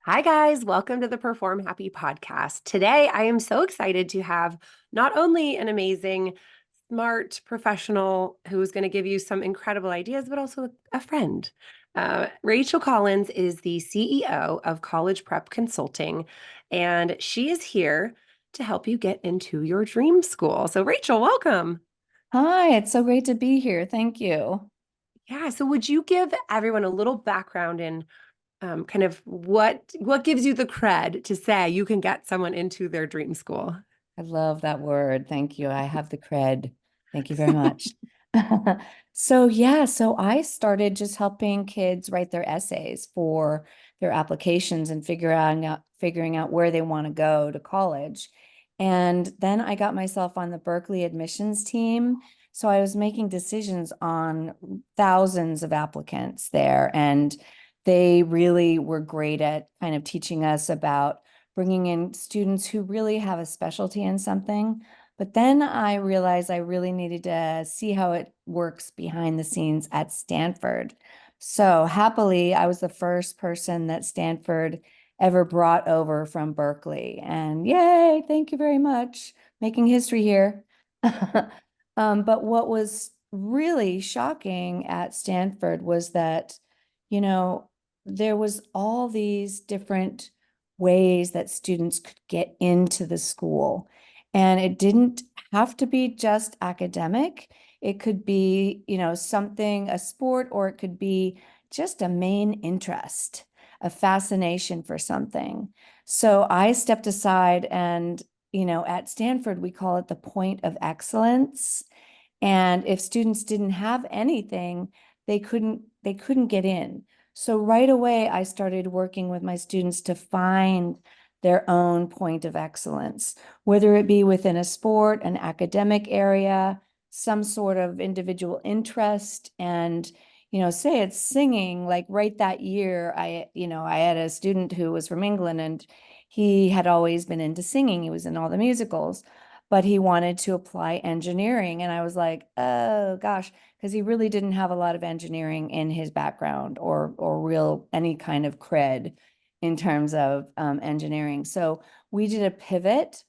Hi, guys. Welcome to the Perform Happy podcast. Today, I am so excited to have not only an amazing, smart professional who is going to give you some incredible ideas, but also a friend. Rachel Collins is the CEO of College Prep Consulting, and she is here to help you get into your dream school. So, Rachel, welcome. Hi, it's so great to be here. Thank you. Yeah. So, would you give everyone a little background in kind of what gives you the cred to say you can get someone into their dream school? I love that word. Thank you. I have the cred. Thank you very much. So I started just helping kids write their essays for their applications and figuring out where they want to go to college. And then I got myself on the Berkeley admissions team. So I was making decisions on thousands of applicants there, and they really were great at kind of teaching us about bringing in students who really have a specialty in something. But then I realized I really needed to see how it works behind the scenes at Stanford. So happily, I was the first person that Stanford ever brought over from Berkeley. And yay, thank you very much. Making history here. But what was really shocking at Stanford was that, you know, there was all these different ways that students could get into the school. And it didn't have to be just academic. It could be, something, a sport, or it could be just a main interest, a fascination for something. So I stepped aside and, at Stanford, we call it the point of excellence. And if students didn't have anything, they couldn't get in. So right away, I started working with my students to find their own point of excellence, whether it be within a sport, an academic area, some sort of individual interest. And, say it's singing, like right that year, I had a student who was from England, and he had always been into singing. He was in all the musicals, but he wanted to apply engineering. And I was like, oh gosh, because he really didn't have a lot of engineering in his background or real any kind of cred in terms of engineering. So we did a pivot,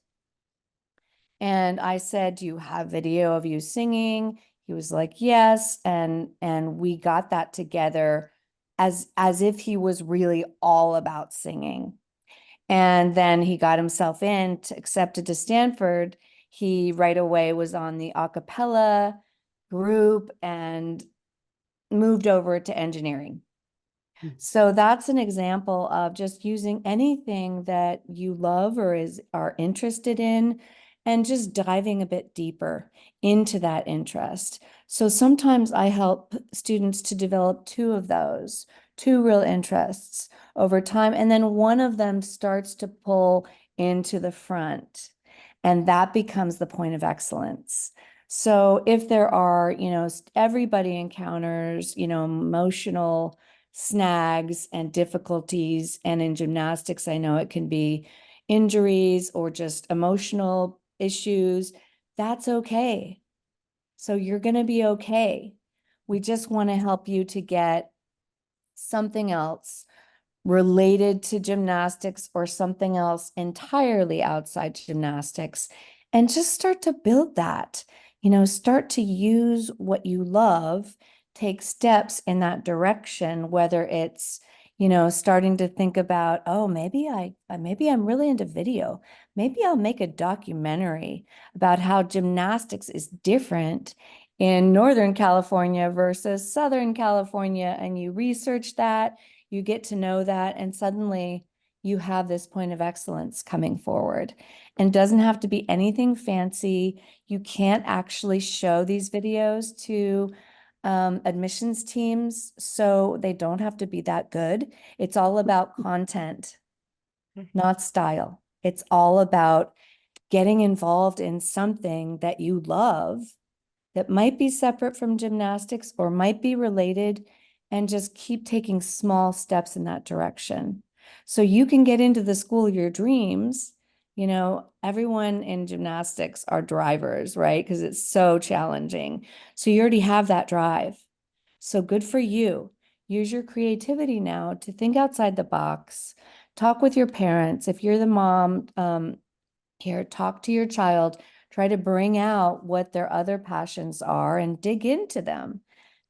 and I said, "Do you have video of you singing?" He was like, "Yes," and we got that together as if he was really all about singing. And then he got himself accepted to Stanford. He right away was on the a cappella group and moved over to engineering. So that's an example of just using anything that you love or are interested in, and just diving a bit deeper into that interest. So sometimes I help students to develop two of those, two real interests over time, and then one of them starts to pull into the front, and that becomes the point of excellence. So if there are, everybody encounters, emotional snags and difficulties. And in gymnastics, I know it can be injuries or just emotional issues. That's okay. So you're going to be okay. We just want to help you to get something else related to gymnastics or something else entirely outside gymnastics, and just start to build that. Start to use what you love, take steps in that direction, whether it's, starting to think about, oh, maybe I'm really into video. Maybe I'll make a documentary about how gymnastics is different in Northern California versus Southern California, and you research that, you get to know that, and suddenly you have this point of excellence coming forward. And it doesn't have to be anything fancy. You can't actually show these videos to admissions teams, so they don't have to be that good. It's all about content, not style. It's all about getting involved in something that you love that might be separate from gymnastics or might be related, and just keep taking small steps in that direction. So you can get into the school of your dreams. Everyone in gymnastics are drivers, right? Because it's so challenging. So you already have that drive. So good for you. Use your creativity now to think outside the box, talk with your parents. If you're the mom, here, talk to your child, try to bring out what their other passions are and dig into them.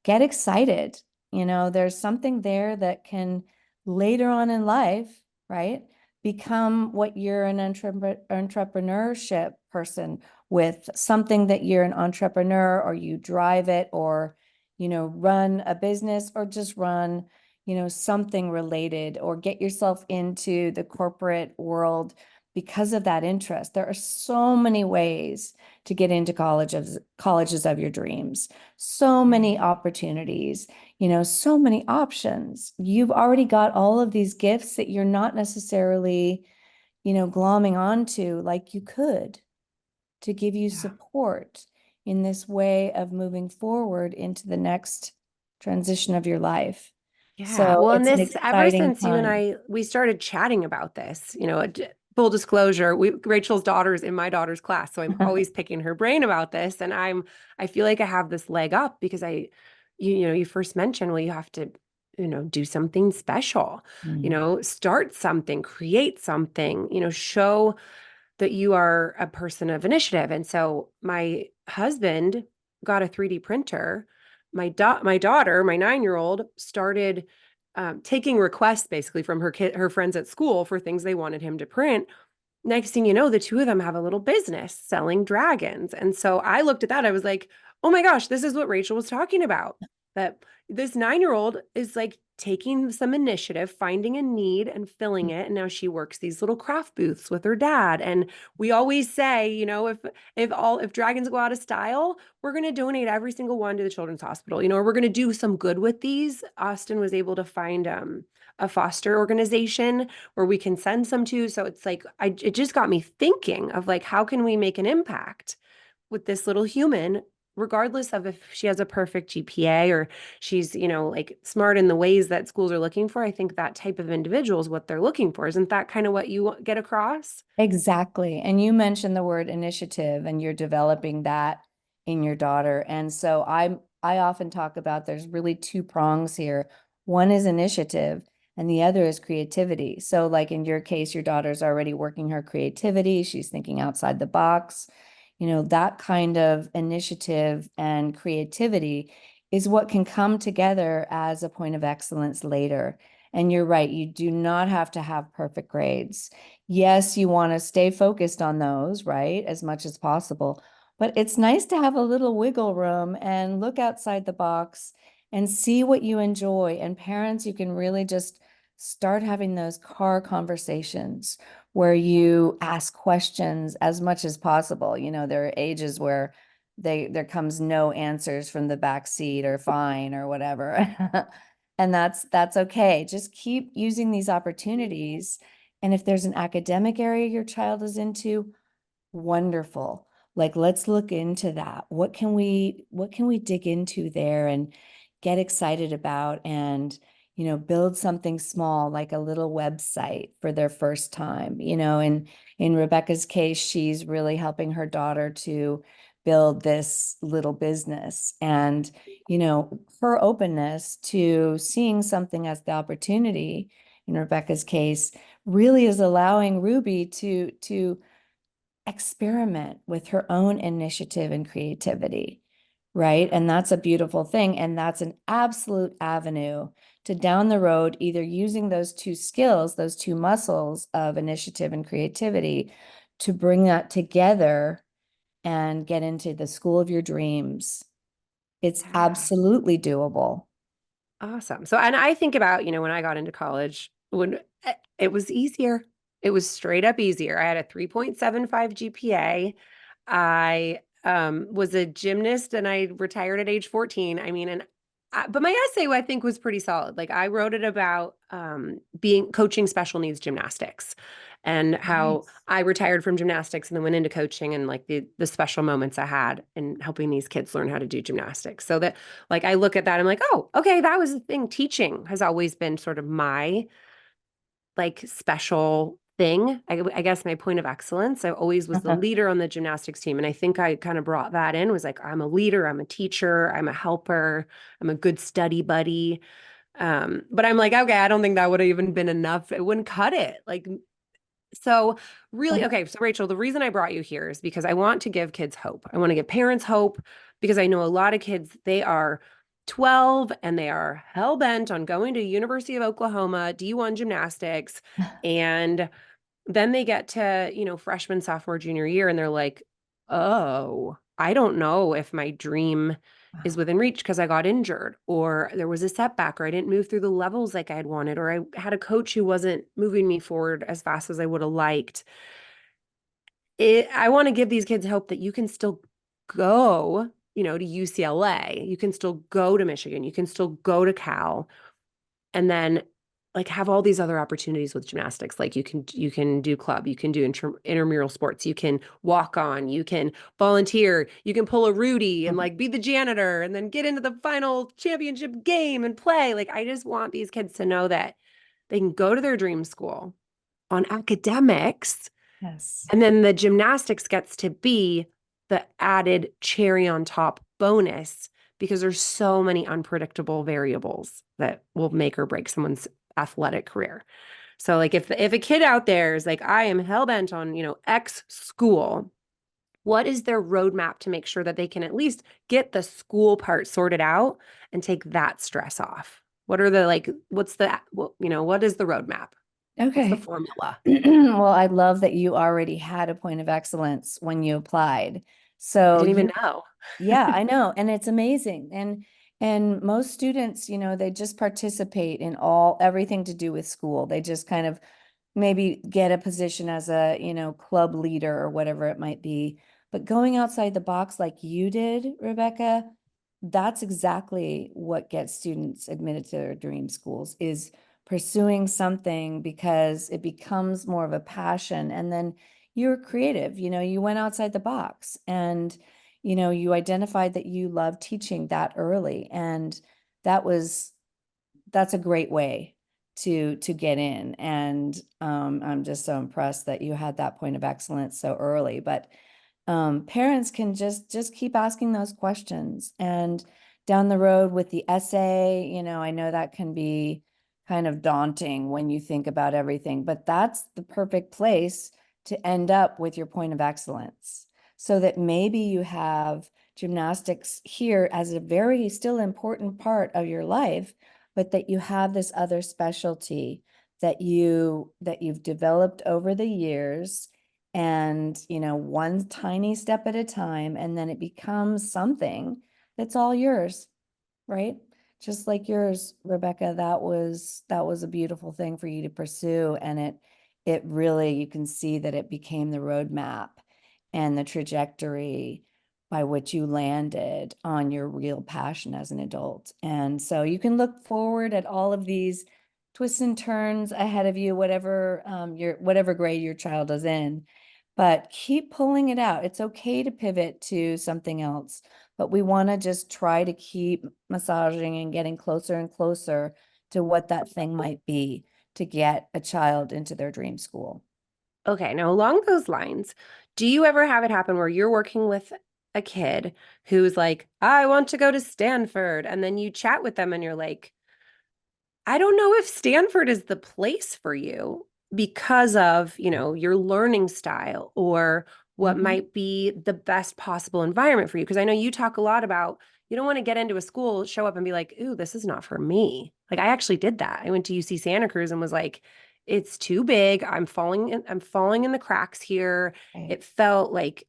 Get excited. There's something there that can later on in life, right, become what you're an entrepreneurship person with, something that you're an entrepreneur, or you drive it, or, run a business, or just run, something related, or get yourself into the corporate world because of that interest. There are so many ways to get into colleges of your dreams, so many opportunities, so many options. You've already got all of these gifts that you're not necessarily, glomming onto like you could, to give you Yeah. support in this way of moving forward into the next transition of your life. Yeah. So Well, and it's an this, ever exciting since you and time. we started chatting about this, full disclosure, Rachel's daughter's in my daughter's class. So I'm always picking her brain about this. And I feel like I have this leg up because you first mentioned, well, you have to, do something special, Mm. start something, create something, show that you are a person of initiative. And so my husband got a 3D printer. My daughter, my 9-year-old, started taking requests basically from her friends at school for things they wanted him to print. Next thing you know, the two of them have a little business selling dragons. And so I looked at that. I was like, oh my gosh, this is what Rachel was talking about. That this 9-year-old is like taking some initiative, finding a need and filling it. And now she works these little craft booths with her dad. And we always say, if dragons go out of style, we're going to donate every single one to the children's hospital, or we're going to do some good with these. Austin was able to find a foster organization where we can send some to. So it's like, it just got me thinking of like, how can we make an impact with this little human, regardless of if she has a perfect GPA or she's, like smart in the ways that schools are looking for. I think that type of individual is what they're looking for. Isn't that kind of what you get across? Exactly. And you mentioned the word initiative, and you're developing that in your daughter. And so I often talk about there's really two prongs here. One is initiative and the other is creativity. So like in your case, your daughter's already working her creativity. She's thinking outside the box. That kind of initiative and creativity is what can come together as a point of excellence later. And you're right, you do not have to have perfect grades. Yes, you want to stay focused on those, right, as much as possible. But it's nice to have a little wiggle room and look outside the box and see what you enjoy. And parents, you can really just start having those car conversations where you ask questions as much as possible. There are ages where there comes no answers from the back seat, or fine, or whatever. And that's okay. Just keep using these opportunities. And if there's an academic area your child is into, wonderful. Like, let's look into that. What can we dig into there and get excited about, and, build something small, like a little website for their first time. And in Rebecca's case, she's really helping her daughter to build this little business. And, her openness to seeing something as the opportunity, in Rebecca's case, really is allowing Ruby to experiment with her own initiative and creativity, right? And that's a beautiful thing. And that's an absolute avenue to down the road, either using those two skills, those two muscles of initiative and creativity, to bring that together and get into the school of your dreams. It's Yeah. absolutely doable. Awesome. So, and I think about, when I got into college, when it was easier, it was straight up easier. I had a 3.75 GPA. I was a gymnast and I retired at age 14. I mean, but my essay I think was pretty solid. Like I wrote it about being coaching special needs gymnastics and how Nice. I retired from gymnastics and then went into coaching and like the special moments I had in helping these kids learn how to do gymnastics. So that like I look at that, I'm like, oh, okay, that was the thing. Teaching has always been sort of my like special thing. I guess my point of excellence. I always was the leader on the gymnastics team. And I think I kind of brought that in, was like, I'm a leader, I'm a teacher, I'm a helper, I'm a good study buddy. But I'm like, okay, I don't think that would have even been enough. It wouldn't cut it. So really, Uh-huh. okay. So Rachel, the reason I brought you here is because I want to give kids hope. I want to give parents hope because I know a lot of kids, they are 12 and they are hell bent on going to University of Oklahoma, D1 gymnastics. And then they get to, freshman, sophomore, junior year, and they're like, oh, I don't know if my dream is within reach because I got injured, or there was a setback, or I didn't move through the levels like I had wanted, or I had a coach who wasn't moving me forward as fast as I would have liked. I want to give these kids hope that you can still go, to UCLA, you can still go to Michigan, you can still go to Cal, and then like have all these other opportunities with gymnastics. Like you can do club, you can do intramural sports, you can walk on, you can volunteer, you can pull a Rudy and like be the janitor and then get into the final championship game and play. Like I just want these kids to know that they can go to their dream school on academics, Yes. and then the gymnastics gets to be the added cherry on top bonus because there's so many unpredictable variables that will make or break someone's athletic career. So like if a kid out there is like, I am hell bent on, X school, what is their roadmap to make sure that they can at least get the school part sorted out and take that stress off? What are the like, what's the, what is the roadmap? What's the Okay. formula? Well, I love that you already had a point of excellence when you applied. I So didn't even you, know. yeah, I know, and it's amazing. And most students, they just participate in everything to do with school. They just kind of maybe get a position as a, club leader or whatever it might be. But going outside the box like you did, Rebecca, that's exactly what gets students admitted to their dream schools is pursuing something because it becomes more of a passion. And then you're creative, you went outside the box and, you identified that you love teaching that early. And that was that's a great way to get in. And I'm just so impressed that you had that point of excellence so early. But parents can just keep asking those questions. And down the road with the essay, I know that can be kind of daunting when you think about everything, but that's the perfect place to end up with your point of excellence. So that maybe you have gymnastics here as a very still important part of your life, but that you have this other specialty that you've developed over the years, and one tiny step at a time, and then it becomes something that's all yours, right? Just like yours, Rebecca, that was a beautiful thing for you to pursue, and it really, you can see that it became the roadmap and the trajectory by which you landed on your real passion as an adult. And so you can look forward at all of these twists and turns ahead of you, whatever grade your child is in, but keep pulling it out. It's okay to pivot to something else, but we want to just try to keep massaging and getting closer and closer to what that thing might be to get a child into their dream school. Okay, now along those lines, do you ever have it happen where you're working with a kid who's like, I want to go to Stanford, and then you chat with them and you're like, I don't know if Stanford is the place for you because of, your learning style or what Mhm. might be the best possible environment for you. Because I know you talk a lot about you don't want to get into a school, show up and be like, ooh, this is not for me. Like I actually did that. I went to UC Santa Cruz and was like, it's too big. I'm falling in the cracks here. Right. It felt like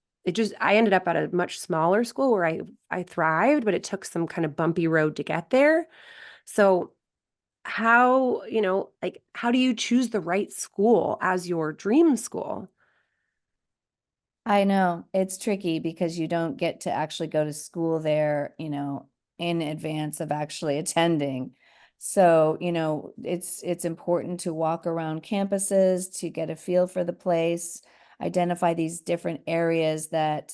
I ended up at a much smaller school where I thrived, but it took some kind of bumpy road to get there. So how do you choose the right school as your dream school? I know it's tricky because you don't get to actually go to school there, in advance of actually attending. So, it's important to walk around campuses to get a feel for the place, identify these different areas that,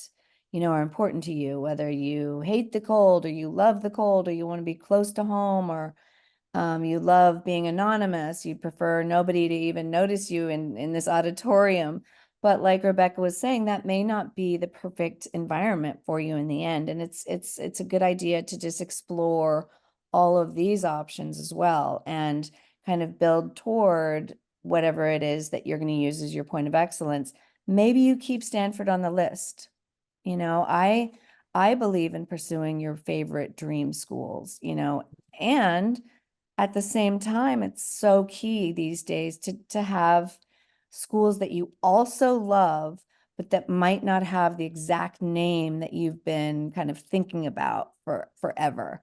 are important to you, whether you hate the cold or you love the cold or you want to be close to home, or you love being anonymous. You prefer nobody to even notice you in this auditorium. But like Rebecca was saying, that may not be the perfect environment for you in the end. And it's a good idea to just explore all of these options as well and kind of build toward whatever it is that you're going to use as your point of excellence. Maybe you keep Stanford on the list. I believe in pursuing your favorite dream schools, and at the same time, it's so key these days to have schools that you also love, but that might not have the exact name that you've been kind of thinking about for forever.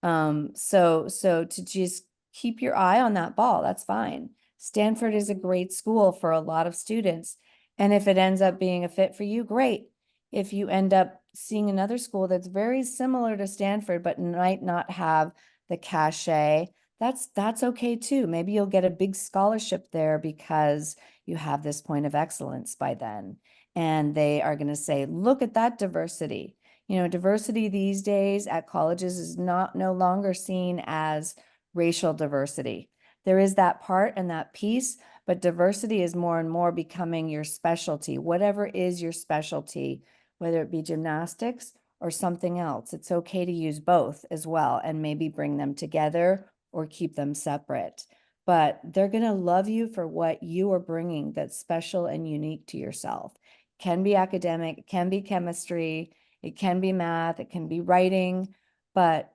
So to just keep your eye on that ball, that's fine. Stanford is a great school for a lot of students. And if it ends up being a fit for you, great. If you end up seeing another school that's very similar to Stanford, but might not have the cachet, that's okay too. Maybe you'll get a big scholarship there because you have this point of excellence by then. And they are going to say, look at that diversity. Diversity these days at colleges is no longer seen as racial diversity. There is that part and that piece, but diversity is more and more becoming your specialty. Whatever is your specialty, whether it be gymnastics or something else, it's okay to use both as well and maybe bring them together or keep them separate. But they're going to love you for what you are bringing that's special and unique to yourself. It can be academic, it can be chemistry, it can be math, it can be writing. But,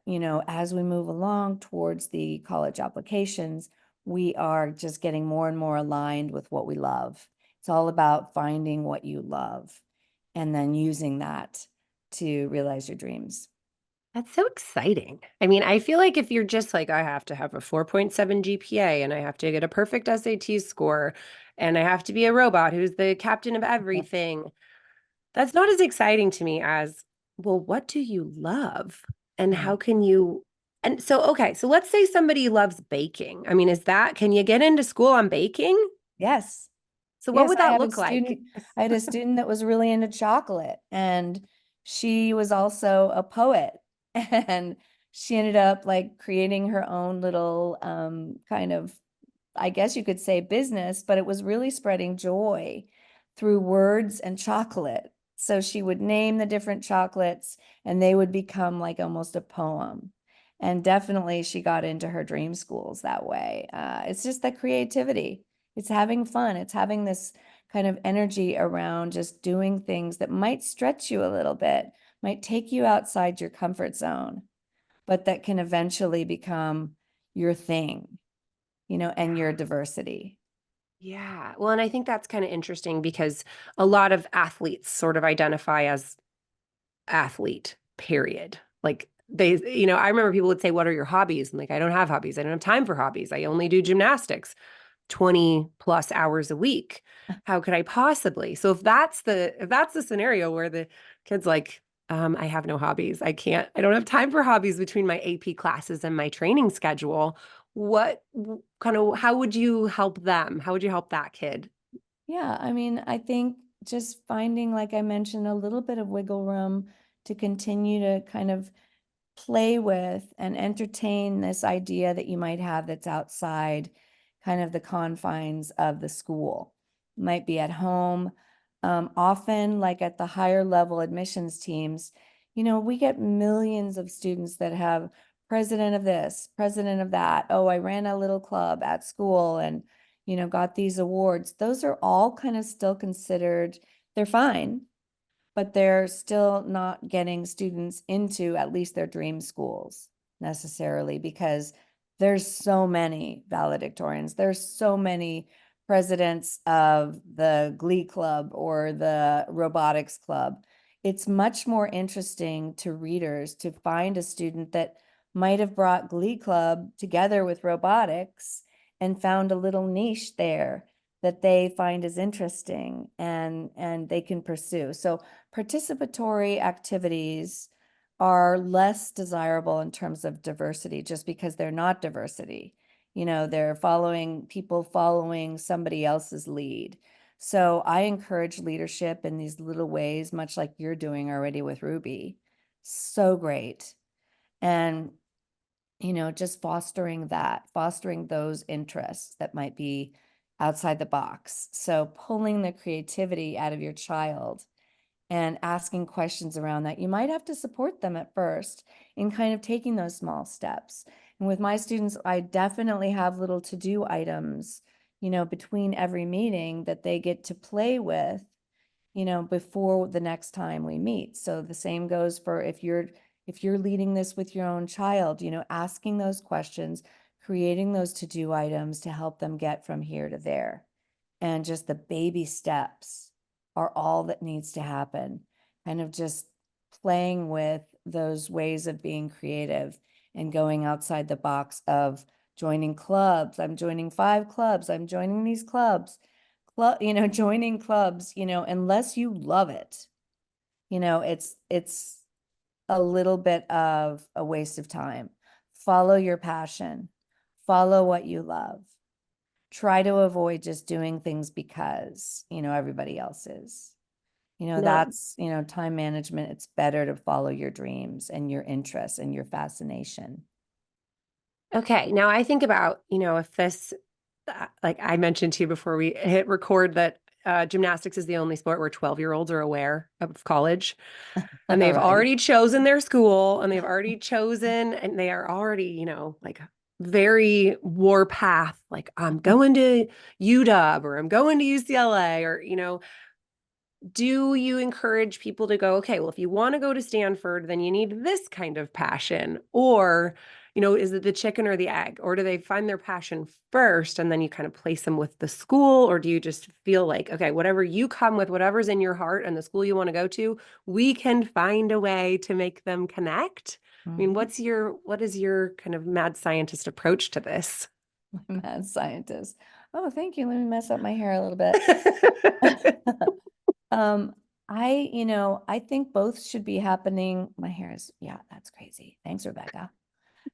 as we move along towards the college applications, we are just getting more and more aligned with what we love. It's all about finding what you love and then using that to realize your dreams. That's so exciting. I mean, I feel like if you're just like, I have to have a 4.7 GPA and I have to get a perfect SAT score and I have to be a robot who's the captain of everything, that's not as exciting to me as, well, what do you love? And Yeah. how can you? And so, okay, so let's say somebody loves baking. I mean, can you get into school on baking? Yes. So, what Yes, would I that have a look like? student. I had a student that was really into chocolate, and she was also a poet. And she ended up like creating her own little kind of, I guess you could say, business, but it was really spreading joy through words and chocolate. So she would name the different chocolates and they would become like almost a poem. And definitely she got into her dream schools that way. It's just the creativity. It's having fun. It's having this kind of energy around just doing things that might stretch you a little bit, might take you outside your comfort zone, but that can eventually become your thing, and your diversity. Yeah. Well, and I think that's kind of interesting because a lot of athletes sort of identify as athlete, period. Like I remember people would say, what are your hobbies? And like, I don't have hobbies. I don't have time for hobbies. I only do gymnastics 20 plus hours a week. How could I possibly? So if that's the scenario where the kid's like, I have no hobbies. I don't have time for hobbies between my AP classes and my training schedule. How would you help them? How would you help that kid? Yeah, I mean, I think just finding, like I mentioned, a little bit of wiggle room to continue to kind of play with and entertain this idea that you might have that's outside kind of the confines of the school. Might be at home. Often, like at the higher level admissions teams, we get millions of students that have president of this, president of that. Oh, I ran a little club at school and, got these awards. Those are all kind of still considered, they're fine, but they're still not getting students into at least their dream schools necessarily because there's so many valedictorians. There's so many presidents of the Glee Club or the robotics club. It's much more interesting to readers to find a student that might have brought Glee Club together with robotics and found a little niche there that they find is interesting and they can pursue. So participatory activities are less desirable in terms of diversity just because they're not diversity. They're following somebody else's lead. So I encourage leadership in these little ways, much like you're doing already with Ruby. So great. And just fostering those interests that might be outside the box. So pulling the creativity out of your child and asking questions around that. You might have to support them at first in kind of taking those small steps. And with my students, I definitely have little to-do items, between every meeting that they get to play with, before the next time we meet. So the same goes for if you're leading this with your own child, asking those questions, creating those to-do items to help them get from here to there. And just the baby steps are all that needs to happen. Kind of just playing with those ways of being creative and going outside the box of joining clubs. I'm joining 5 clubs. I'm joining these clubs. Joining clubs, unless you love it, it's a little bit of a waste of time. Follow your passion. Follow what you love. Try to avoid just doing things because, everybody else is. No. That's, time management. It's better to follow your dreams and your interests and your fascination. Okay. Now I think about, if this, like I mentioned to you before we hit record, that gymnastics is the only sport where 12-year-olds are aware of college. And All they've right. already chosen their school and they've already chosen, and they are already, like very war path. Like, I'm going to UW or I'm going to UCLA, or, do you encourage people to go, okay, well, if you want to go to Stanford, then you need this kind of passion? Or, is it the chicken or the egg? Or do they find their passion first and then you kind of place them with the school? Or do you just feel like, okay, whatever you come with, whatever's in your heart and the school you want to go to, we can find a way to make them connect? I mean, Mhm. what is your kind of mad scientist approach to this? Mad scientist. Oh, thank you. Let me mess up my hair a little bit. Um, I think both should be happening. My hair is, yeah, that's crazy. Thanks, Rebecca.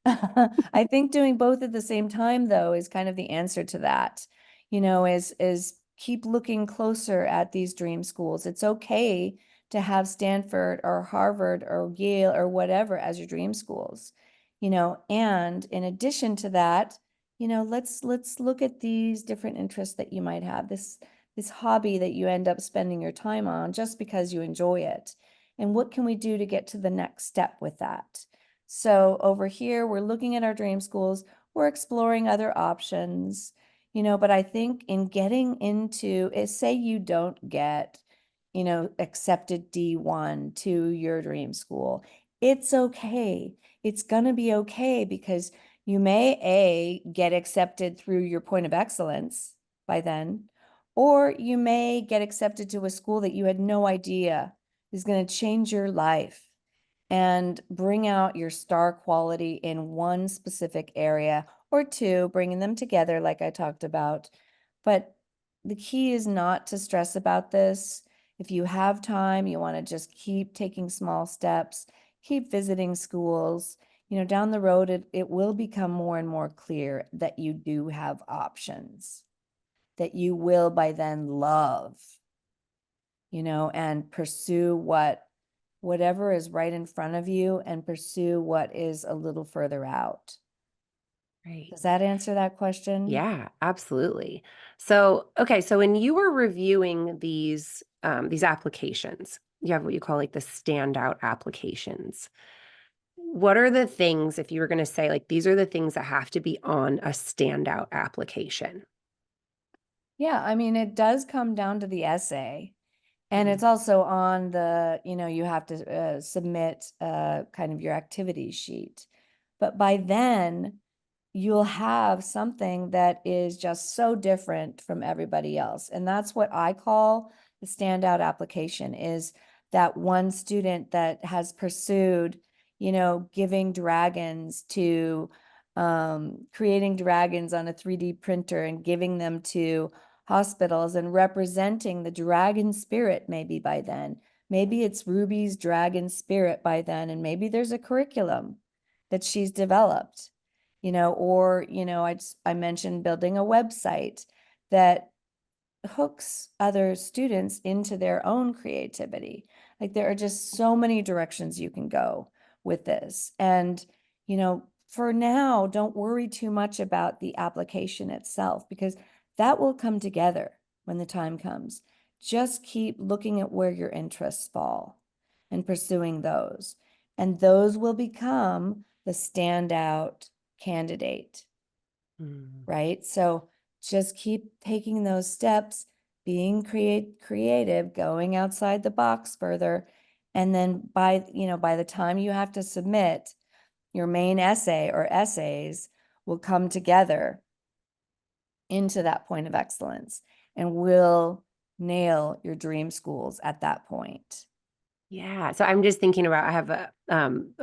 I think doing both at the same time, though, is kind of the answer to that. Is keep looking closer at these dream schools. It's okay to have Stanford or Harvard or Yale or whatever as your dream schools. And in addition to that, let's look at these different interests that you might have. This hobby that you end up spending your time on just because you enjoy it. And what can we do to get to the next step with that? So over here, we're looking at our dream schools, we're exploring other options, but I think in getting into it, say you don't get, accepted D1 to your dream school, it's okay. It's going to be okay because you may get accepted through your point of excellence by then, or you may get accepted to a school that you had no idea is going to change your life and bring out your star quality in one specific area or two, bringing them together like I talked about. But the key is not to stress about this. If you have time, you want to just keep taking small steps, keep visiting schools. Down the road, it will become more and more clear that you do have options, that you will by then love, and pursue whatever is right in front of you and pursue what is a little further out. Right. Does that answer that question? Yeah, absolutely. So, okay, so when you were reviewing these applications, you have what you call like the standout applications. What are the things, if you were going to say, like, these are the things that have to be on a standout application? Yeah, I mean, it does come down to the essay. And Mhm. it's also on you have to submit kind of your activity sheet. But by then, you'll have something that is just so different from everybody else. And that's what I call the standout application, is that one student that has pursued, giving dragons to creating dragons on a 3D printer and giving them to hospitals and representing the dragon spirit maybe by then. Maybe it's Ruby's dragon spirit by then, and maybe there's a curriculum that she's developed, or, I mentioned building a website that hooks other students into their own creativity. Like there are just so many directions you can go with this. And, for now, don't worry too much about the application itself because that will come together when the time comes. just keep looking at where your interests fall and pursuing those. And those will become the standout candidate, Mm. right? So just keep taking those steps, being creative, going outside the box further. And then by the time you have to submit, your main essay or essays will come together into that point of excellence and will nail your dream schools at that point. Yeah. So I'm just thinking about I have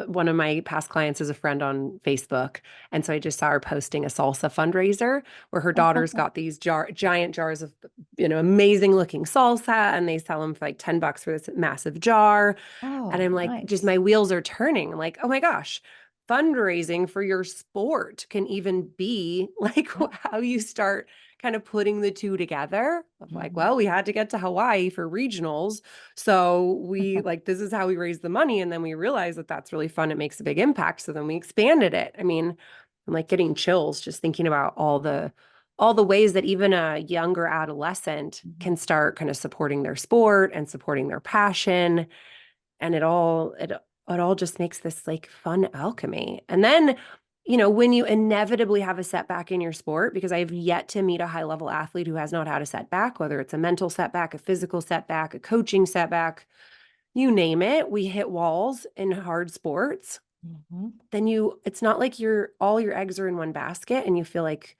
one of my past clients is a friend on Facebook. And so I just saw her posting a salsa fundraiser where her daughter's got these giant jars of, amazing looking salsa, and they sell them for like $10 for this massive jar. And Oh, I'm like, just nice. my wheels are turning. I'm like, oh my gosh, fundraising for your sport can even be like Yeah. how you start kind of putting the two together of like, Mhm. well, we had to get to Hawaii for regionals. So we like, this is how we raise the money. And then we realized that that's really fun. It makes a big impact. So then we expanded it. I mean, I'm like getting chills just thinking about all the ways that even a younger adolescent Mhm. can start kind of supporting their sport and supporting their passion, and it all just makes this like fun alchemy. And then, when you inevitably have a setback in your sport, because I have yet to meet a high level athlete who has not had a setback, whether it's a mental setback, a physical setback, a coaching setback, you name it, we hit walls in hard sports. Mhm. Then it's not like all your eggs are in one basket and you feel like,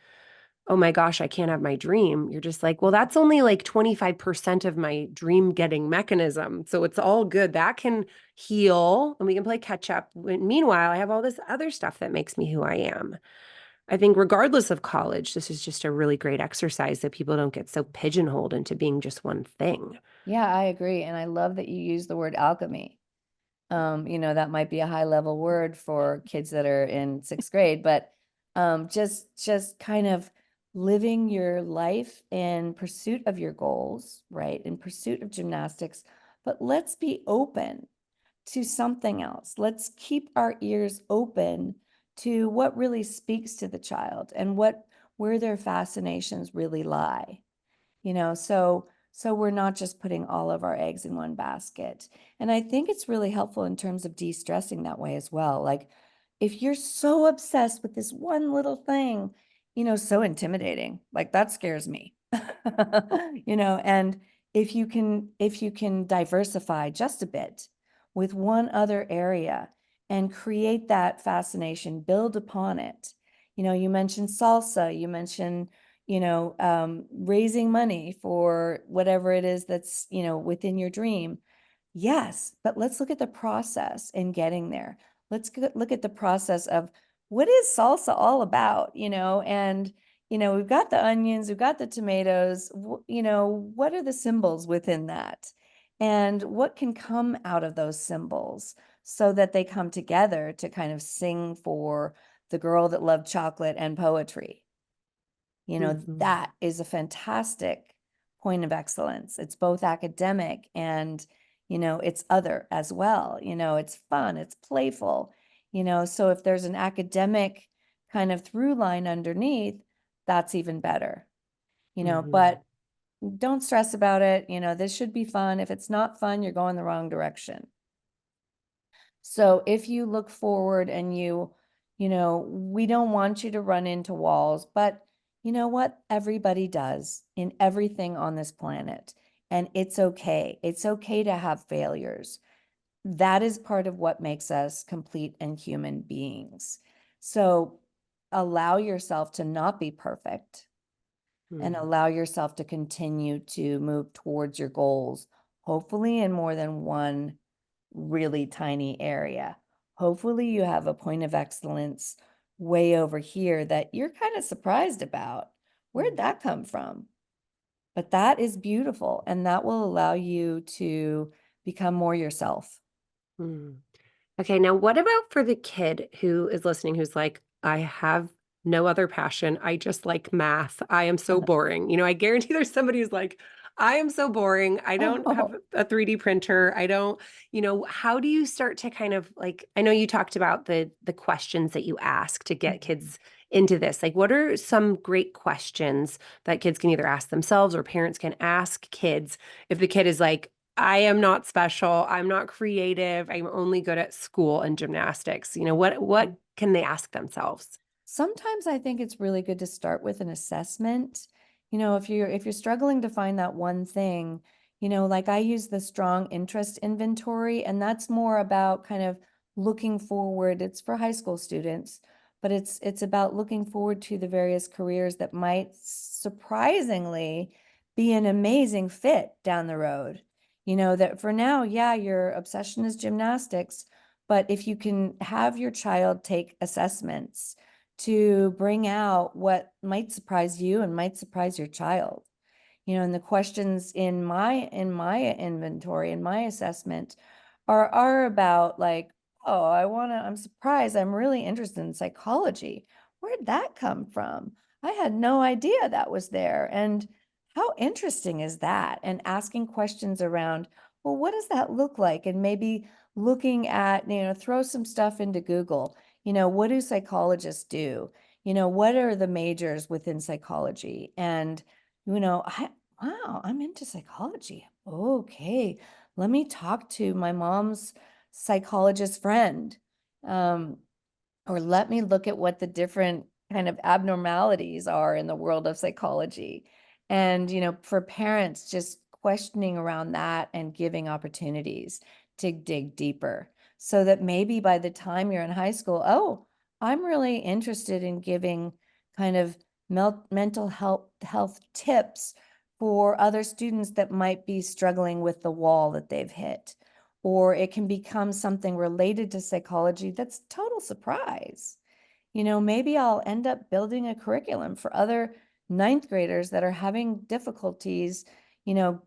oh my gosh, I can't have my dream. You're just like, well, that's only like 25% of my dream getting mechanism. So it's all good. That can heal and we can play catch up. Meanwhile, I have all this other stuff that makes me who I am. I think, regardless of college, this is just a really great exercise so people don't get so pigeonholed into being just one thing. Yeah, I agree. And I love that you use the word alchemy. That might be a high level word for kids that are in sixth grade, but just kind of living your life in pursuit of your goals, right? In pursuit of gymnastics, but let's be open to something else. Let's keep our ears open to what really speaks to the child and where their fascinations really lie. So we're not just putting all of our eggs in one basket. And I think it's really helpful in terms of de-stressing that way as well. Like if you're so obsessed with this one little thing, so intimidating, like that scares me. And if you can diversify just a bit with one other area and create that fascination, build upon it. You mentioned salsa, you mentioned raising money for whatever it is that's, within your dream. Yes, but let's look at the process in getting there. Let's look at the process of what is salsa all about, and, we've got the onions, we've got the tomatoes, what are the symbols within that? And what can come out of those symbols so that they come together to kind of sing for the girl that loved chocolate and poetry. Mhm. That is a fantastic point of excellence. It's both academic and, it's other as well. It's fun, it's playful, so if there's an academic kind of through line underneath, that's even better, Mhm. but don't stress about it. This should be fun. If it's not fun, you're going the wrong direction. So if you look forward and we don't want you to run into walls, but you know what? Everybody does in everything on this planet. And it's okay. It's okay to have failures. That is part of what makes us complete and human beings. So allow yourself to not be perfect and Mhm. allow yourself to continue to move towards your goals, hopefully in more than one really tiny area. Hopefully, you have a point of excellence way over here that you're kind of surprised about. Where'd Mhm. that come from? But that is beautiful, and that will allow you to become more yourself. Mhm. Okay, now what about for the kid who is listening who's like, I have no other passion. I just like math. I am so boring. I guarantee there's somebody who's like, I am so boring. I don't have Oh, a 3D printer. I don't, how do you start to kind of like, I know you talked about the questions that you ask to get mhm. kids into this? Like, what are some great questions that kids can either ask themselves or parents can ask kids if the kid is like, I am not special, I'm not creative, I'm only good at school and gymnastics. What can they ask themselves? Sometimes I think it's really good to start with an assessment. If you're struggling to find that one thing, like I use the strong interest inventory, and that's more about kind of looking forward. It's for high school students, but it's about looking forward to the various careers that might surprisingly be an amazing fit down the road. That for now, yeah, your obsession is gymnastics, but if you can have your child take assessments to bring out what might surprise you and might surprise your child. And the questions in my inventory, in my assessment, are about like, oh, I'm surprised, I'm really interested in psychology. Where'd that come from? I had no idea that was there. And how interesting is that? And asking questions around, well, what does that look like? And maybe looking at, throw some stuff into Google. What do psychologists do? What are the majors within psychology? And, wow, I'm into psychology. Okay, let me talk to my mom's psychologist friend. Um, or let me look at what the different kind of abnormalities are in the world of psychology. And, for parents, just questioning around that and giving opportunities to dig deeper so that maybe by the time you're in high school, oh, I'm really interested in giving kind of mental health tips for other students that might be struggling with the wall that they've hit. Or it can become something related to psychology that's total surprise. Maybe I'll end up building a curriculum for other ninth graders that are having difficulties,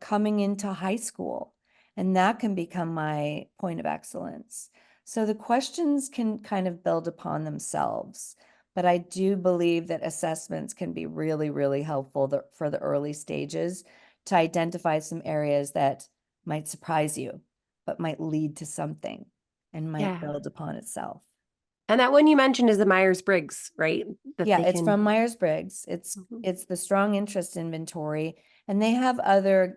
coming into high school. And that can become my point of excellence. So the questions can kind of build upon themselves. But I do believe that assessments can be really, really helpful for the early stages to identify some areas that might surprise you, but might lead to something and might Yeah. build upon itself. And that one you mentioned is the Myers-Briggs, right? That Yeah, they it's can. from Myers-Briggs. It's Mhm. it's the strong interest inventory, and they have other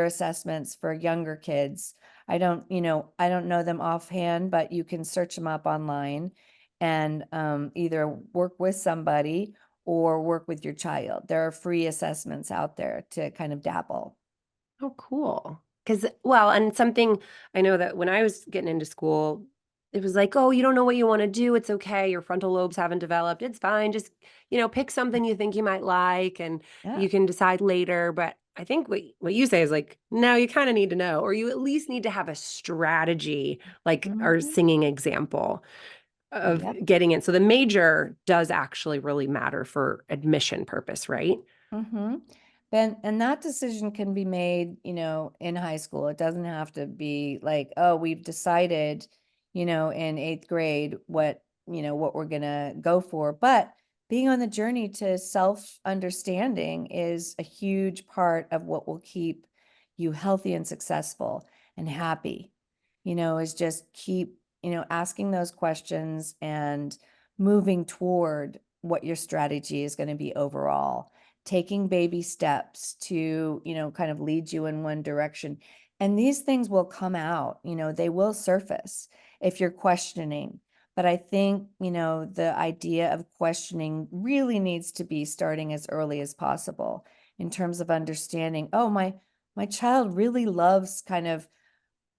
assessments for younger kids. I don't know them offhand, but you can search them up online and either work with somebody or work with your child. There are free assessments out there to kind of dabble. Oh, cool. Because, well, and something I know that when I was getting into school, it was like, oh, you don't know what you want to do. It's okay. Your frontal lobes haven't developed. It's fine. Just, pick something you think you might like and Yeah. you can decide later. But I think what you say is like, no, you kind of need to know, or you at least need to have a strategy, like our Hmm. singing example of Yep. getting in. So the major does actually really matter for admission purpose, right? Mm-hmm. And that decision can be made, in high school. It doesn't have to be like, oh, we've decided, in eighth grade what we're gonna go for. But being on the journey to self-understanding is a huge part of what will keep you healthy and successful and happy, is just keep, asking those questions and moving toward what your strategy is going to be overall, taking baby steps to, kind of lead you in one direction. And these things will come out, they will surface if you're questioning. But I think, the idea of questioning really needs to be starting as early as possible in terms of understanding, oh, my child really loves kind of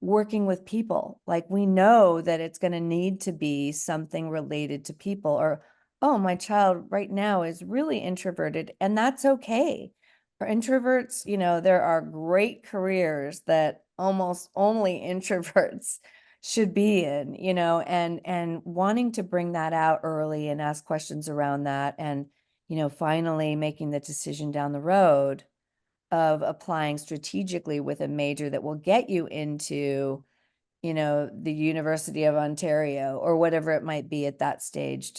working with people. Like we know that it's going to need to be something related to people, or, oh, my child right now is really introverted, and that's okay. For introverts, there are great careers that almost only introverts should be in, and wanting to bring that out early and ask questions around that, and, finally making the decision down the road of applying strategically with a major that will get you into, the University of Ontario or whatever it might be at that stage.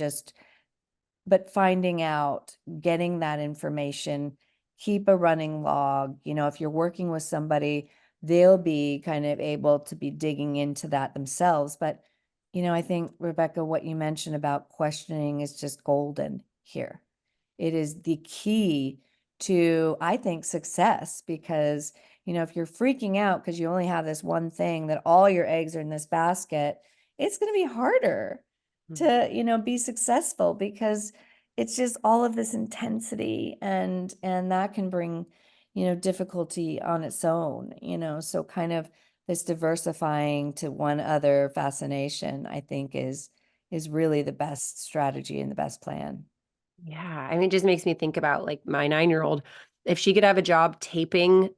But finding out, getting that information, keep a running log. If you're working with somebody, they'll be kind of able to be digging into that themselves. But I think, Rebecca, what you mentioned about questioning is just golden here. It is the key to, I think, success because, if you're freaking out because you only have this one thing, that all your eggs are in this basket, it's going to be harder to, be successful because it's just all of this intensity and that can bring, difficulty on its own, so kind of this diversifying to one other fascination, I think is really the best strategy and the best plan. Yeah, I mean, it just makes me think about like my 9-year-old. If she could have a job taping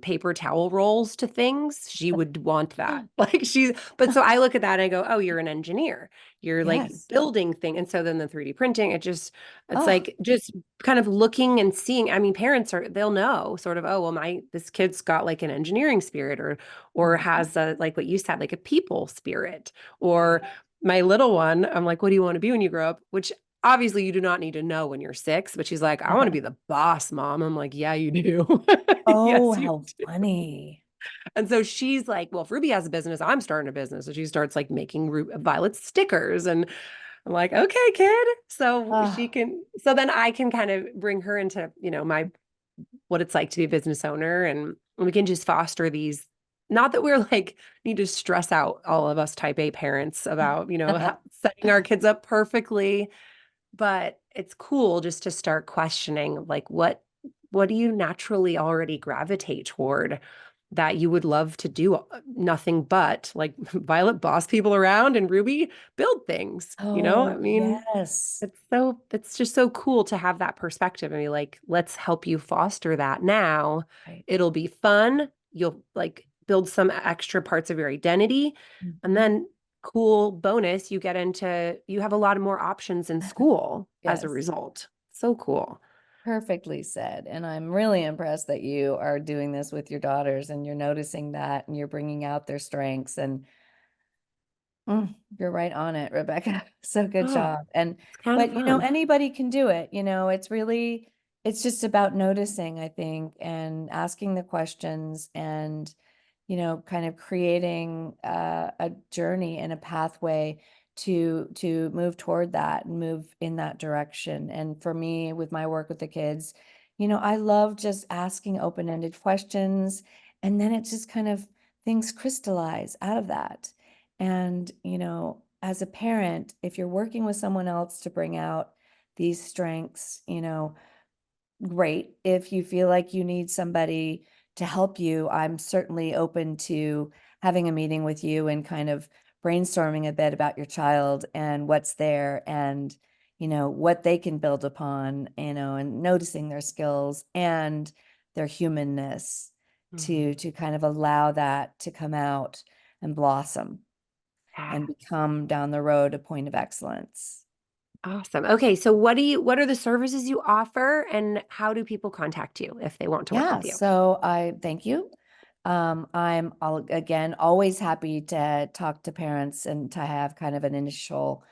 paper towel rolls to things, she would want that. Like but so I look at that and I go, oh, you're an engineer. You're like Yes. building thing. And so then the 3D printing, it's Oh, like just kind of looking and seeing. I mean, they'll know sort of, oh, well, this kid's got like an engineering spirit or mhm. has like what you said, like a people spirit. Or my little one, I'm like, what do you want to be when you grow up? Which obviously you do not need to know when you're 6, but she's like, I want to be the boss, mom. I'm like, yeah, you do. Oh, Yes, you how do. funny. And so she's like, well, if Ruby has a business, I'm starting a business. So she starts like making Violet stickers. And I'm like, okay, kid. Oh, So then I can kind of bring her into, what it's like to be a business owner. And we can just foster these. Not that we're like, need to stress out all of us type A parents about, setting our kids up perfectly, but it's cool just to start questioning like what do you naturally already gravitate toward that you would love to do nothing but like Violet boss people around and Ruby build things, I oh, mean, yes. it's just so cool to have that perspective and be like, let's help you foster that now. Right. It'll be fun. You'll like build some extra parts of your identity. And Mhm. then cool bonus, you have a lot of more options in school as a Yes. result. So cool. Perfectly said. And I'm really impressed that you are doing this with your daughters and you're noticing that and you're bringing out their strengths and you're right on it, Rebecca. So good Oh, job. And it's kind of but fun. anybody can do it. It's just about noticing, I think, and asking the questions and kind of creating a journey and a pathway to move toward that and move in that direction. And for me, with my work with the kids, I love just asking open-ended questions, and then it just kind of things crystallize out of that. And, as a parent, if you're working with someone else to bring out these strengths, great. If you feel like you need somebody to help you, I'm certainly open to having a meeting with you and kind of brainstorming a bit about your child and what's there and, what they can build upon, and noticing their skills and their humanness Mhm. to kind of allow that to come out and blossom Yeah. and become down the road a point of excellence. Awesome. Okay, so what are the services you offer and how do people contact you if they want to work Yeah, with you? so I thank you. Again always happy to talk to parents and to have kind of an initial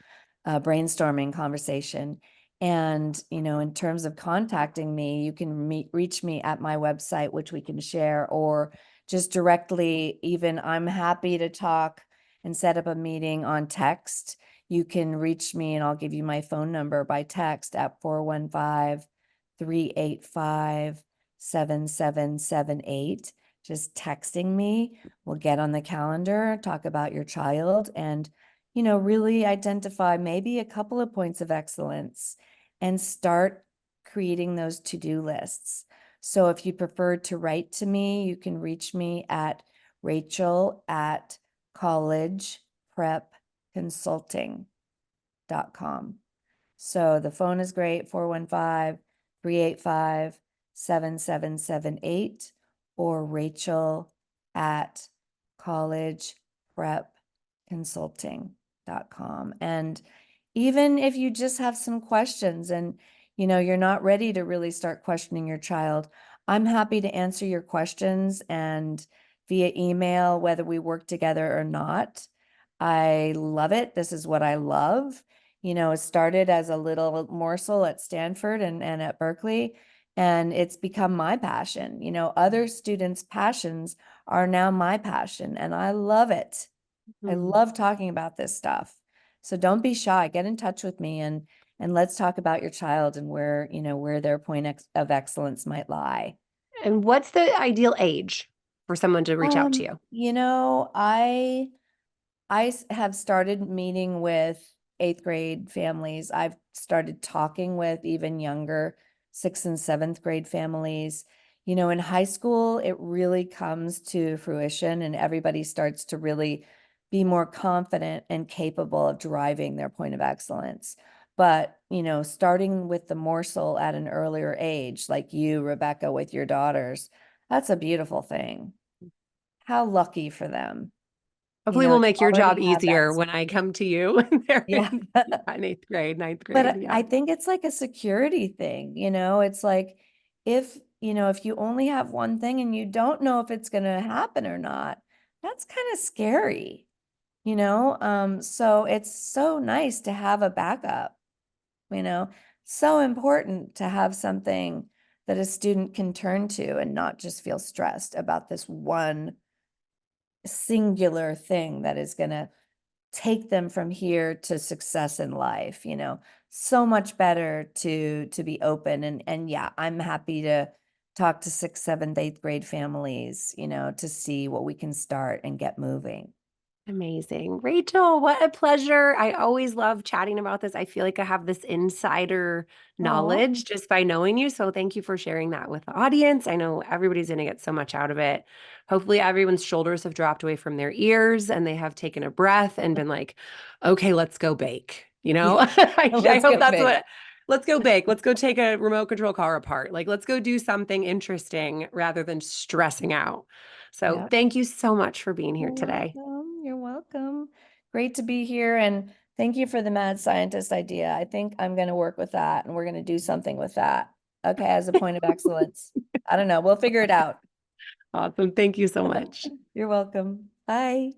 brainstorming conversation. And in terms of contacting me, you can reach me at my website, which we can share, or just directly. Even I'm happy to talk and set up a meeting on text. You can reach me, and I'll give you my phone number by text at 415-385-7778. Just texting me. We'll get on the calendar, talk about your child, and really identify maybe a couple of points of excellence and start creating those to-do lists. So if you prefer to write to me, you can reach me at rachel@collegeprepconsulting.com. So the phone is great, 415-385-7778 or Rachel at collegeprepconsulting.com. And even if you just have some questions and you're not ready to really start questioning your child, I'm happy to answer your questions and via email, whether we work together or not. I love it. This is what I love. It started as a little morsel at Stanford and at Berkeley, and it's become my passion. Other students' passions are now my passion, and I love it. I Mhm. love talking about this stuff. So don't be shy. Get in touch with me and let's talk about your child and where, where their of excellence might lie. And what's the ideal age for someone to reach out to you? You know, have started meeting with eighth grade families. I've started talking with even younger sixth and seventh grade families. In high school, it really comes to fruition and everybody starts to really be more confident and capable of driving their point of excellence. But, starting with the morsel at an earlier age, like you, Rebecca, with your daughters, that's a beautiful thing. How lucky for them. Hopefully, we'll To make your job already have that. easier when I come to you and they're Yeah. in eighth grade, ninth grade. But Yeah. I think it's like a security thing, it's like if you only have one thing and you don't know if it's going to happen or not, that's kind of scary. So it's so nice to have a backup, you know, so important to have something that a student can turn to and not just feel stressed about this one singular thing that is going to take them from here to success in life, so much better to be open and yeah, I'm happy to talk to sixth, seventh, eighth grade families, to see what we can start and get moving. Amazing. Rachel, what a pleasure. I always love chatting about this. I feel like I have this insider Oh, knowledge just by knowing you. So thank you for sharing that with the audience. I know everybody's going to get so much out of it. Hopefully, everyone's shoulders have dropped away from their ears and they have taken a breath and been like, okay, let's go bake. yeah. I Let's hope go that's big. what. Let's go bake. Let's go take a remote control car apart. Like, let's go do something interesting rather than stressing out. So, Yeah. thank you so much for being here You're today. welcome. You're welcome. Great to be here. And thank you for the mad scientist idea. I think I'm going to work with that and we're going to do something with that. Okay. As a point of excellence. I don't know. We'll figure it out. Awesome. Thank you so much. You're welcome. Bye.